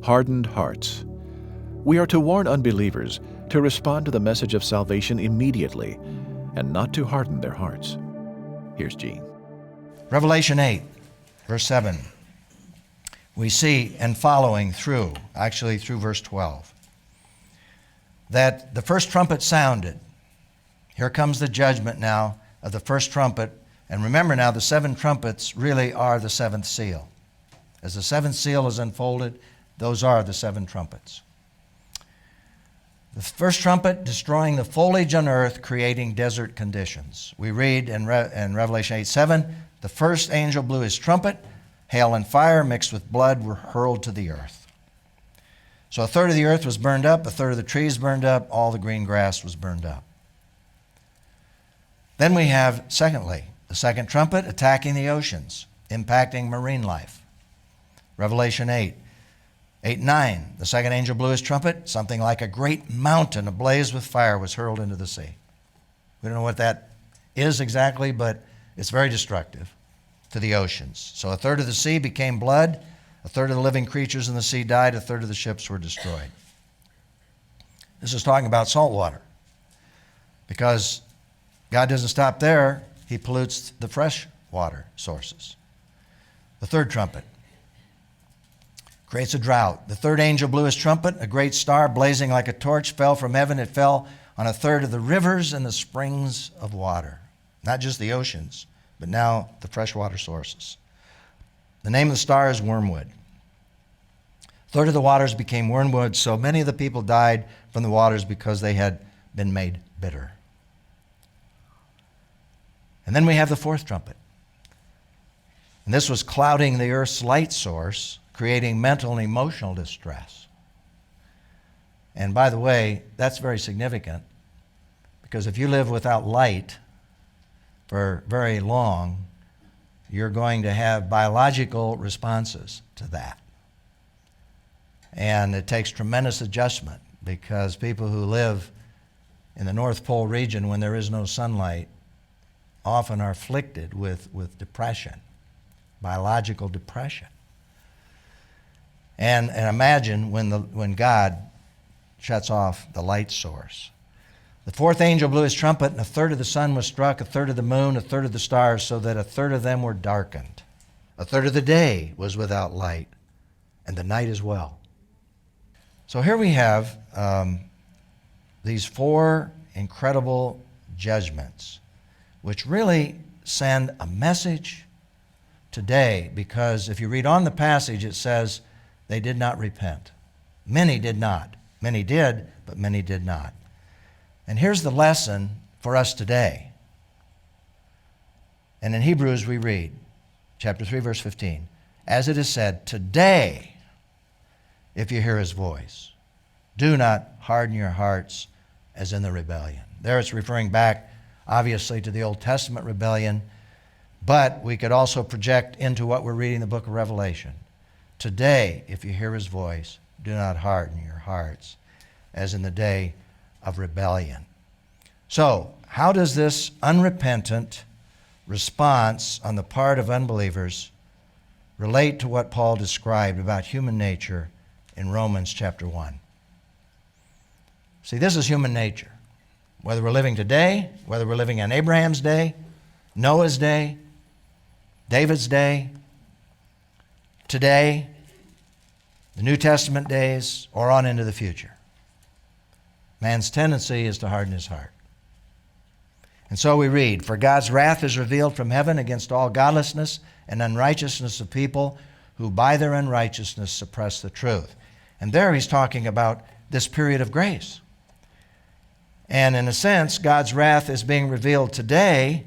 hardened hearts. We are to warn unbelievers to respond to the message of salvation immediately and not to harden their hearts. Here's Gene. Revelation 8, verse 7. We see, and following through verse 12, that the first trumpet sounded. Here comes the judgment now of the first trumpet. And remember now, the 7 trumpets really are the 7th seal. As the 7th seal is unfolded, those are the 7 trumpets. The first trumpet destroying the foliage on earth, creating desert conditions. We read in Revelation 8:7, the first angel blew his trumpet, hail and fire mixed with blood were hurled to the earth. So a third of the earth was burned up, a third of the trees burned up, all the green grass was burned up. Then we have, secondly, the second trumpet attacking the oceans, impacting marine life. Revelation 8:9, the second angel blew his trumpet, something like a great mountain ablaze with fire was hurled into the sea. We don't know what that is exactly, but it's very destructive to the oceans. So a third of the sea became blood, a third of the living creatures in the sea died, a third of the ships were destroyed. This is talking about salt water, because God doesn't stop there. He pollutes the fresh water sources. The third trumpet creates a drought. The third angel blew his trumpet. A great star blazing like a torch fell from heaven. It fell on a third of the rivers and the springs of water. Not just the oceans, but now the freshwater sources. The name of the star is wormwood. A third of the waters became wormwood, so many of the people died from the waters because they had been made bitter. And then we have the fourth trumpet. And this was clouding the earth's light source, creating mental and emotional distress. And by the way, that's very significant, because if you live without light for very long, you're going to have biological responses to that. And it takes tremendous adjustment, because people who live in the North Pole region when there is no sunlight often are afflicted with depression, biological depression. And imagine when God shuts off the light source. The fourth angel blew his trumpet, and a third of the sun was struck, a third of the moon, a third of the stars, so that a third of them were darkened. A third of the day was without light, and the night as well. So here we have these 4 incredible judgments, which really send a message today, because if you read on the passage, it says they did not repent. Many did not. Many did, but many did not. And here's the lesson for us today. And in Hebrews we read, chapter 3, verse 15, as it is said, today, if you hear his voice, do not harden your hearts as in the rebellion. There it's referring back, obviously, to the Old Testament rebellion, but we could also project into what we're reading in the book of Revelation. Today, if you hear his voice, do not harden your hearts as in the day of rebellion. So, how does this unrepentant response on the part of unbelievers relate to what Paul described about human nature in Romans chapter 1? See, this is human nature. Whether we're living today, whether we're living in Abraham's day, Noah's day, David's day, today, the New Testament days, or on into the future. Man's tendency is to harden his heart. And so we read, for God's wrath is revealed from heaven against all godlessness and unrighteousness of people who by their unrighteousness suppress the truth. And there he's talking about this period of grace. And in a sense, God's wrath is being revealed today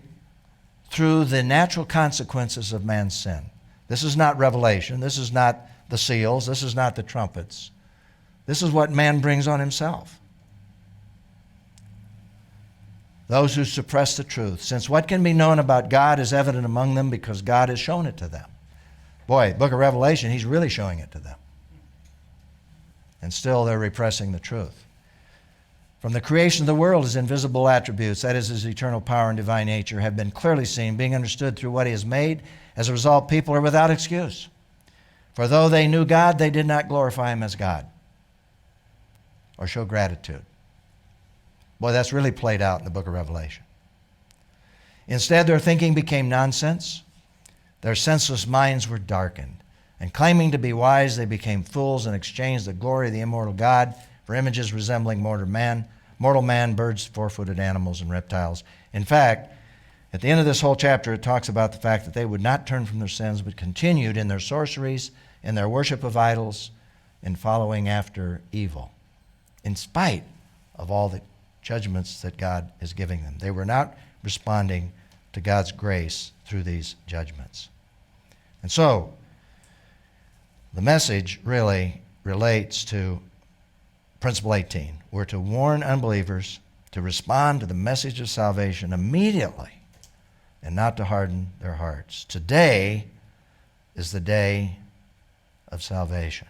through the natural consequences of man's sin. This is not Revelation. This is not the seals. This is not the trumpets. This is what man brings on himself. Those who suppress the truth, since what can be known about God is evident among them because God has shown it to them. Boy, book of Revelation, he's really showing it to them. And still they're repressing the truth. From the creation of the world, his invisible attributes, that is his eternal power and divine nature, have been clearly seen, being understood through what he has made. As a result, people are without excuse. For though they knew God, they did not glorify him as God or show gratitude. Boy, that's really played out in the book of Revelation. Instead, their thinking became nonsense. Their senseless minds were darkened. And claiming to be wise, they became fools and exchanged the glory of the immortal God for images resembling mortal man, birds, four-footed animals, and reptiles. In fact, at the end of this whole chapter, it talks about the fact that they would not turn from their sins, but continued in their sorceries, in their worship of idols, in following after evil, in spite of all the judgments that God is giving them. They were not responding to God's grace through these judgments. And so, the message really relates to Principle 18. We're to warn unbelievers to respond to the message of salvation immediately and not to harden their hearts. Today is the day of salvation.